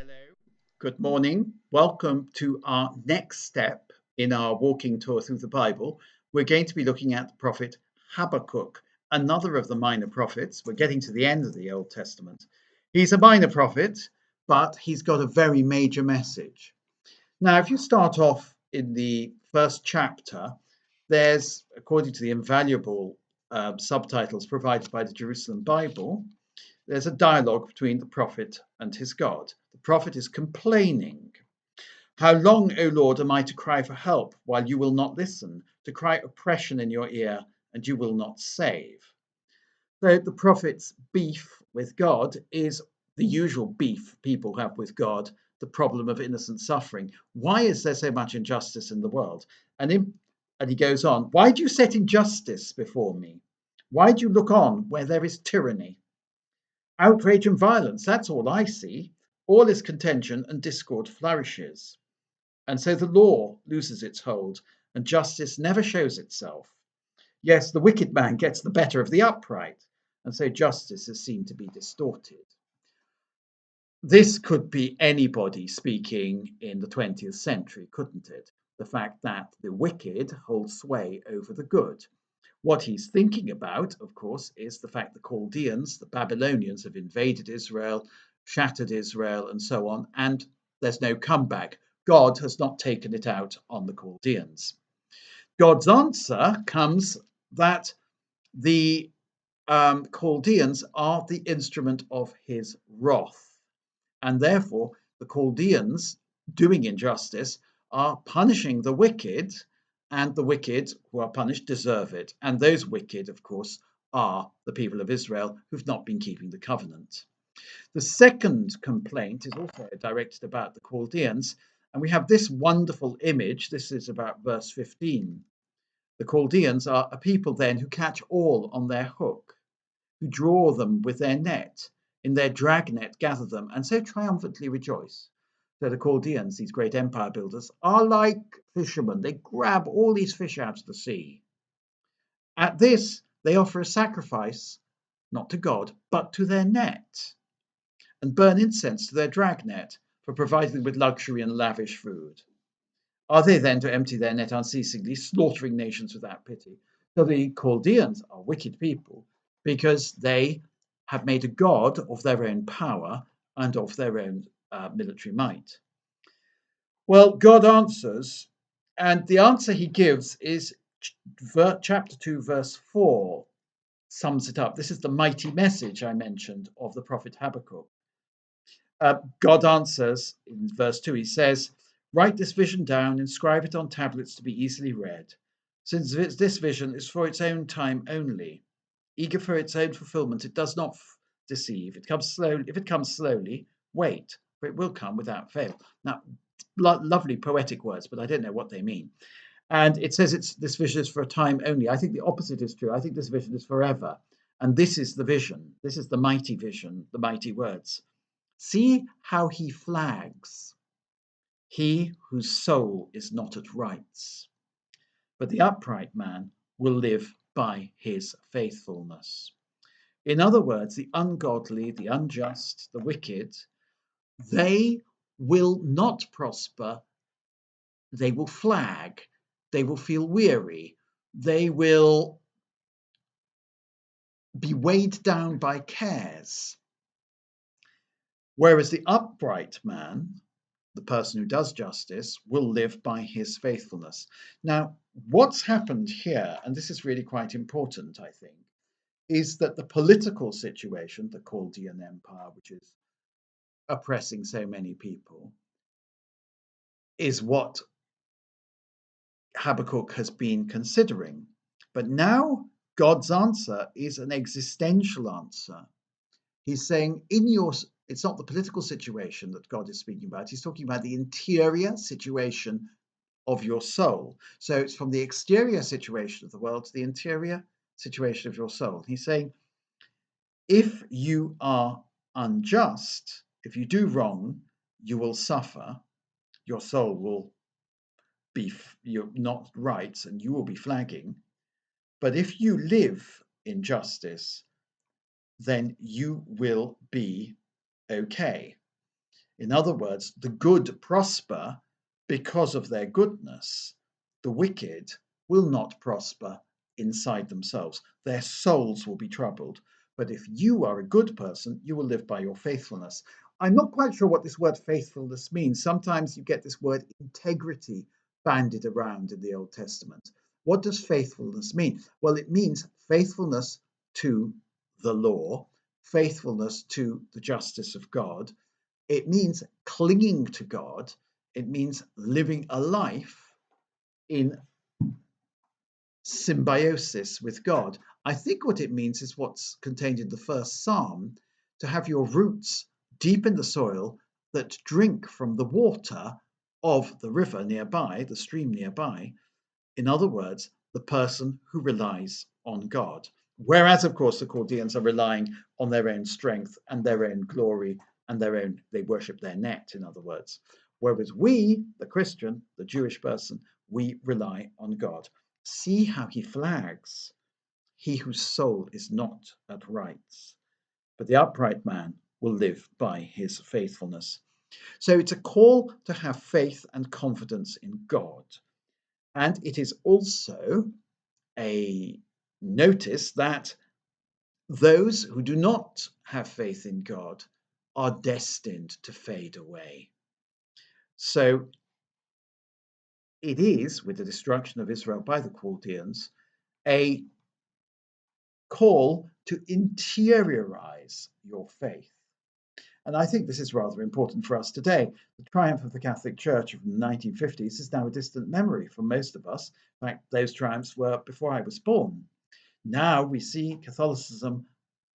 Hello, good morning. Welcome to our next step in our walking tour through the Bible. We're going to be looking at the prophet Habakkuk, another of the minor prophets. We're getting to the end of the Old Testament. He's a minor prophet, but he's got a very major message. Now, if you start off in the first chapter, there's, according to the invaluable subtitles provided by the Jerusalem Bible, there's a dialogue between the prophet and his God. The prophet is complaining. How long, O Lord, am I to cry for help while you will not listen, to cry oppression in your ear and you will not save? So the prophet's beef with God is the usual beef people have with God, the problem of innocent suffering. Why is there so much injustice in the world? And he goes on, why do you set injustice before me? Why do you look on where there is tyranny? Outrage and violence, that's all I see. All is contention and discord flourishes. And so the law loses its hold and justice never shows itself. Yes, the wicked man gets the better of the upright, and so justice is seen to be distorted. This could be anybody speaking in the 20th century, couldn't it? The fact that the wicked hold sway over the good. What he's thinking about, of course, is the fact the Chaldeans, the Babylonians, have invaded Israel, shattered Israel, and so on, and there's no comeback. God has not taken it out on the Chaldeans. God's answer comes that the Chaldeans are the instrument of his wrath, and therefore the Chaldeans, doing injustice, are punishing the wicked, and the wicked who are punished deserve it. And those wicked, of course, are the people of Israel who've not been keeping the covenant. The second complaint is also directed about the Chaldeans, and we have this wonderful image. This is about verse 15. The Chaldeans are a people then who catch all on their hook, who draw them with their net, in their dragnet gather them, and so triumphantly rejoice. So the Chaldeans, these great empire builders, are like fishermen. They grab all these fish out of the sea. At this, they offer a sacrifice, not to God, but to their net, and burn incense to their dragnet for providing them with luxury and lavish food. Are they then to empty their net unceasingly, slaughtering nations without pity? So the Chaldeans are wicked people because they have made a god of their own power and of their own military might. Well, God answers, and the answer he gives is chapter 2, verse 4, sums it up. This is the mighty message I mentioned of the prophet Habakkuk. God answers in verse 2, he says, write this vision down, inscribe it on tablets to be easily read, since this vision is for its own time only. Eager for its own fulfillment, it does not deceive. It comes slowly. If it comes slowly, wait, for it will come without fail. Now, lovely poetic words, but I don't know what they mean. And it says this vision is for a time only. I think the opposite is true. I think this vision is forever. And this is the vision. This is the mighty vision, the mighty words. See how he flags, he whose soul is not at rights. But the upright man will live by his faithfulness. In other words, the ungodly, the unjust, the wicked, they will not prosper. They will flag. They will feel weary. They will be weighed down by cares. Whereas the upright man, the person who does justice, will live by his faithfulness. Now, what's happened here, and this is really quite important, I think, is that the political situation, the Chaldean Empire, which is oppressing so many people, is what Habakkuk has been considering. But now God's answer is an existential answer. He's saying, it's not the political situation that God is speaking about. He's talking about the interior situation of your soul. So it's from the exterior situation of the world to the interior situation of your soul. He's saying, if you are unjust, if you do wrong, you will suffer. Your soul will be you're not right and you will be flagging. But if you live in justice, then you will be okay. In other words, the good prosper because of their goodness. The wicked will not prosper inside themselves. Their souls will be troubled. But if you are a good person, you will live by your faithfulness. I'm not quite sure what this word faithfulness means. Sometimes you get this word integrity bandied around in the Old Testament. What does faithfulness mean? Well, it means faithfulness to the law, faithfulness to the justice of God. It means clinging to God. It means living a life in symbiosis with God. I think what it means is what's contained in the first Psalm, to have your roots deep in the soil that drink from the water of the river nearby, the stream nearby. In other words, the person who relies on God. Whereas, of course, the Chaldeans are relying on their own strength and their own glory and they worship their net, in other words. Whereas we, the Christian, the Jewish person, we rely on God. See how he flags, he whose soul is not at rights, but the upright man will live by his faithfulness. So it's a call to have faith and confidence in God. And it is also a notice that those who do not have faith in God are destined to fade away. So it is, with the destruction of Israel by the Chaldeans, a call to interiorize your faith. And I think this is rather important for us today. The triumph of the Catholic Church of the 1950s is now a distant memory for most of us. In fact, those triumphs were before I was born. Now we see Catholicism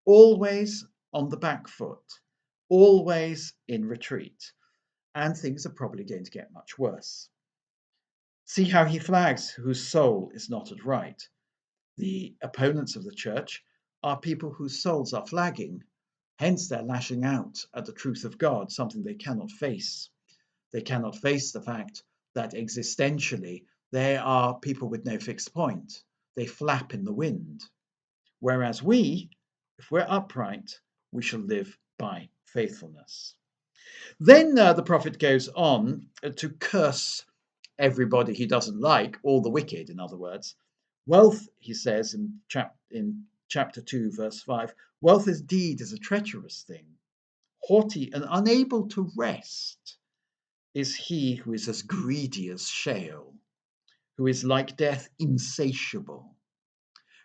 always on the back foot, always in retreat, and things are probably going to get much worse. See how he flags whose soul is not at right. The opponents of the church are people whose souls are flagging. Hence, they're lashing out at the truth of God, something they cannot face. They cannot face the fact that existentially they are people with no fixed point. They flap in the wind. Whereas we, if we're upright, we shall live by faithfulness. Then the prophet goes on to curse everybody he doesn't like, all the wicked, in other words. Wealth, he says in chapter 2, verse 5, wealth indeed is a treacherous thing. Haughty and unable to rest is he who is as greedy as Sheol, who is like death insatiable,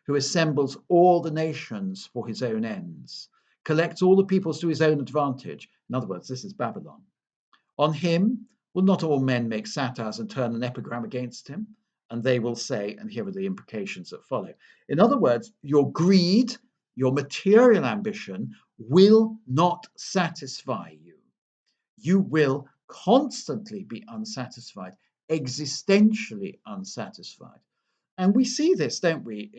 who assembles all the nations for his own ends, collects all the peoples to his own advantage. In other words, this is Babylon. On him will not all men make satires and turn an epigram against him? And they will say, and here are the imprecations that follow. In other words, your greed, your material ambition will not satisfy you. You will constantly be unsatisfied, existentially unsatisfied. And we see this, don't we,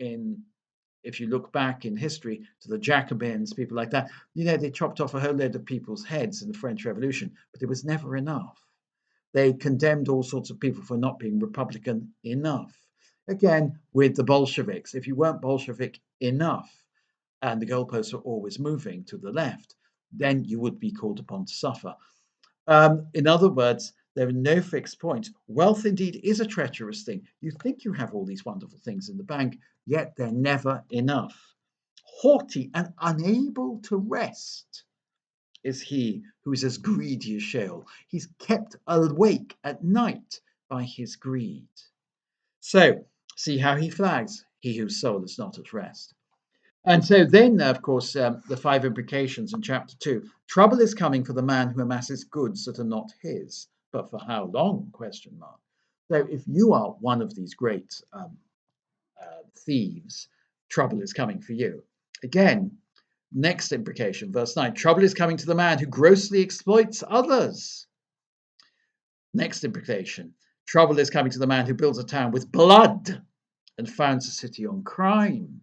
if you look back in history to the Jacobins, people like that, they chopped off a whole load of people's heads in the French Revolution, but it was never enough. They condemned all sorts of people for not being Republican enough. Again, with the Bolsheviks, if you weren't Bolshevik enough, and the goalposts were always moving to the left, then you would be called upon to suffer. In other words, there are no fixed points. Wealth indeed is a treacherous thing. You think you have all these wonderful things in the bank, yet they're never enough. Haughty and unable to rest is he who is as greedy as Sheol. He's kept awake at night by his greed. So, see how he flags, he whose soul is not at rest. And so then, of course, the 5 imprecations in chapter 2. Trouble is coming for the man who amasses goods that are not his, but for how long? Question mark. So if you are one of these great thieves, trouble is coming for you. Again, next imprecation, verse 9. Trouble is coming to the man who grossly exploits others. Next imprecation. Trouble is coming to the man who builds a town with blood and founds a city on crime.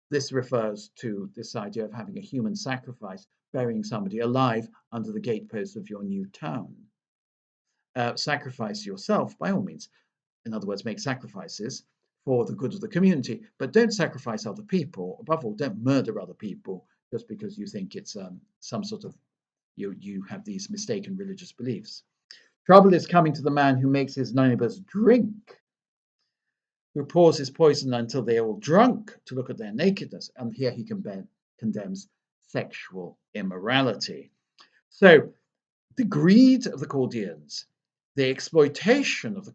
This refers to this idea of having a human sacrifice, burying somebody alive under the gatepost of your new town. Sacrifice yourself, by all means. In other words, make sacrifices for the good of the community, but don't sacrifice other people. Above all, don't murder other people just because you think it's some sort of, You have these mistaken religious beliefs. Trouble is coming to the man who makes his neighbors drink, who pours his poison until they are all drunk to look at their nakedness. And here he condemns sexual immorality. So the greed of the Chaldeans, the exploitation of the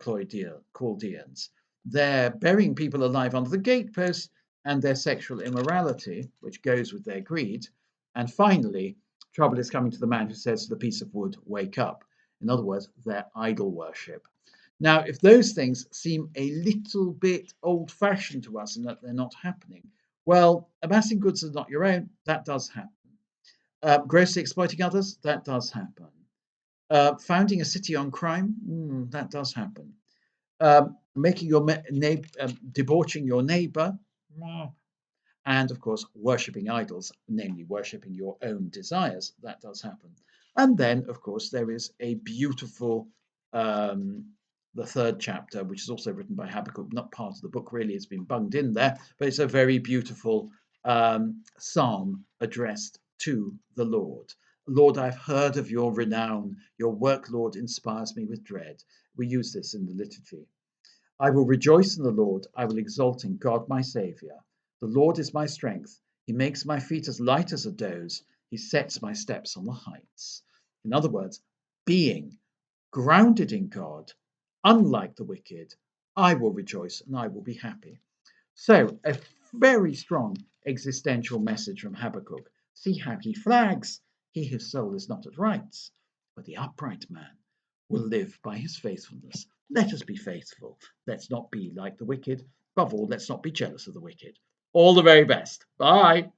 Chaldeans, their burying people alive under the gateposts, and their sexual immorality, which goes with their greed. And finally, trouble is coming to the man who says to the piece of wood, wake up. In other words, their idol worship. Now, if those things seem a little bit old fashioned to us and that they're not happening, well, amassing goods that are not your own, that does happen. Grossly exploiting others, that does happen. Founding a city on crime, that does happen. Making your debauching your neighbor, and of course, worshipping idols, namely worshipping your own desires, that does happen. And then, of course, there is a beautiful, the third chapter, which is also written by Habakkuk, not part of the book really, it's been bunged in there, but it's a very beautiful psalm addressed to the Lord. Lord, I've heard of your renown. Your work, Lord, inspires me with dread. We use this in the liturgy. I will rejoice in the Lord. I will exult in God, my Saviour. The Lord is my strength. He makes my feet as light as a doe's. He sets my steps on the heights. In other words, being grounded in God, unlike the wicked, I will rejoice and I will be happy. So, a very strong existential message from Habakkuk. See how he flags. He whose soul is not at rights, but the upright man will live by his faithfulness. Let us be faithful. Let's not be like the wicked. Above all, let's not be jealous of the wicked. All the very best. Bye.